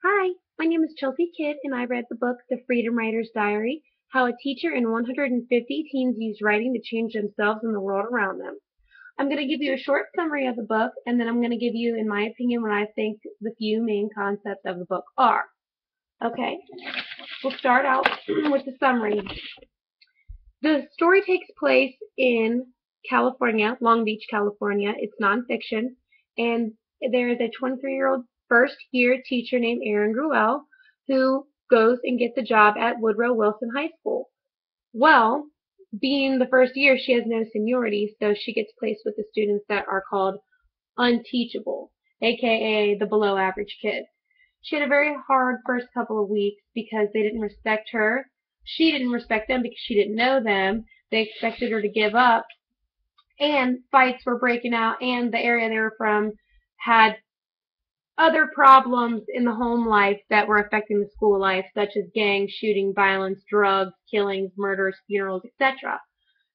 Hi, my name is Chelsea Kidd, and I read the book The Freedom Writer's Diary: How a Teacher and 150 Teens Use Writing to Change Themselves and the World Around Them. I'm going to give you a short summary of the book, and then I'm going to give you, in my opinion, what I think the few main concepts of the book are. Okay, we'll start out with the summary. The story takes place in California, Long Beach, California. It's nonfiction, and there is a 23-year-old first-year teacher named Erin Gruelle who goes and gets a job at Woodrow Wilson High School. Well, being the first year, she has no seniority, so she gets placed with the students that are called unteachable, aka the below average kids. She had a very hard first couple of weeks because they didn't respect her. She didn't respect them because she didn't know them. They expected her to give up, and fights were breaking out, and the area they were from had other problems in the home life that were affecting the school life, such as gang shooting, violence, drugs, killings, murders, funerals, etc.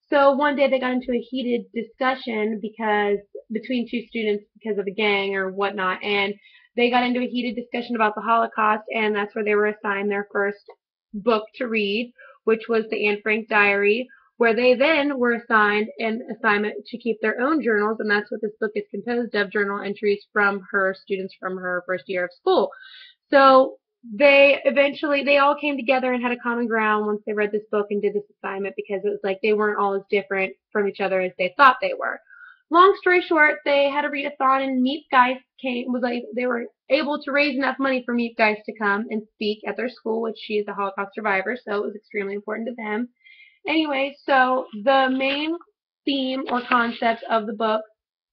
So one day they got into a heated discussion because between two students because of a gang or whatnot, and they got into a heated discussion about the Holocaust, and that's where they were assigned their first book to read, which was the Anne Frank Diary, where they then were assigned an assignment to keep their own journals, and that's what this book is composed of, journal entries from her students from her first year of school. So they all came together and had a common ground once they read this book and did this assignment, because it was like they weren't all as different from each other as they thought they were. Long story short, they had a readathon, and Meep Geist they were able to raise enough money for Meep Geist to come and speak at their school, which she is a Holocaust survivor, so it was extremely important to them. Anyway, so the main theme or concept of the book,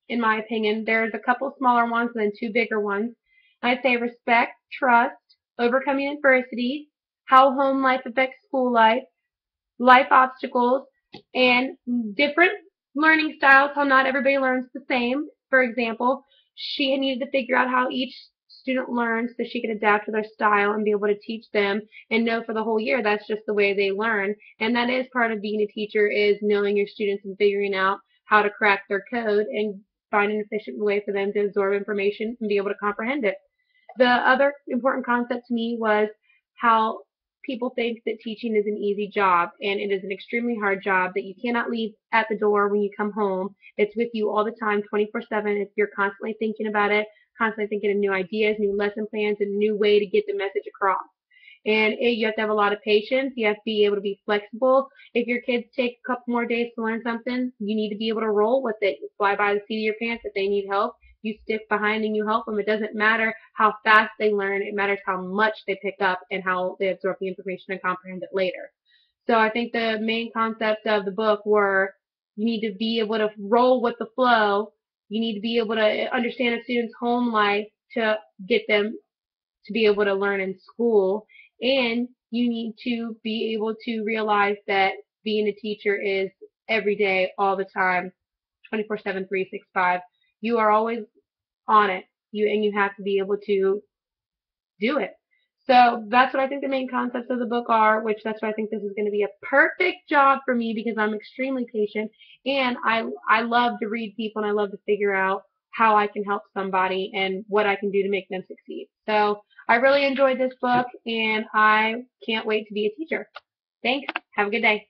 in my opinion, there's a couple smaller ones and then two bigger ones. I'd say respect, trust, overcoming adversity, how home life affects school life, life obstacles, and different learning styles, how not everybody learns the same. For example, she needed to figure out how each student learns so she could adapt to their style and be able to teach them and know for the whole year that's just the way they learn. And that is part of being a teacher, is knowing your students and figuring out how to crack their code and find an efficient way for them to absorb information and be able to comprehend it. The other important concept to me was how people think that teaching is an easy job, and it is an extremely hard job that you cannot leave at the door when you come home. It's with you all the time, 24/7. If you're constantly thinking about it, constantly thinking of new ideas, new lesson plans, and a new way to get the message across. And you have to have a lot of patience. You have to be able to be flexible. If your kids take a couple more days to learn something, you need to be able to roll with it. You fly by the seat of your pants. If they need help, you stick behind and you help them. It doesn't matter how fast they learn. It matters how much they pick up and how they absorb the information and comprehend it later. So I think the main concepts of the book were you need to be able to roll with the flow. You need to be able to understand a student's home life to get them to be able to learn in school. And you need to be able to realize that being a teacher is every day, all the time, 24/7, 365. You are always on it. You have to be able to do it. So that's what I think the main concepts of the book are, which that's why I think this is going to be a perfect job for me, because I'm extremely patient, and I love to read people, and I love to figure out how I can help somebody and what I can do to make them succeed. So I really enjoyed this book, and I can't wait to be a teacher. Thanks. Have a good day.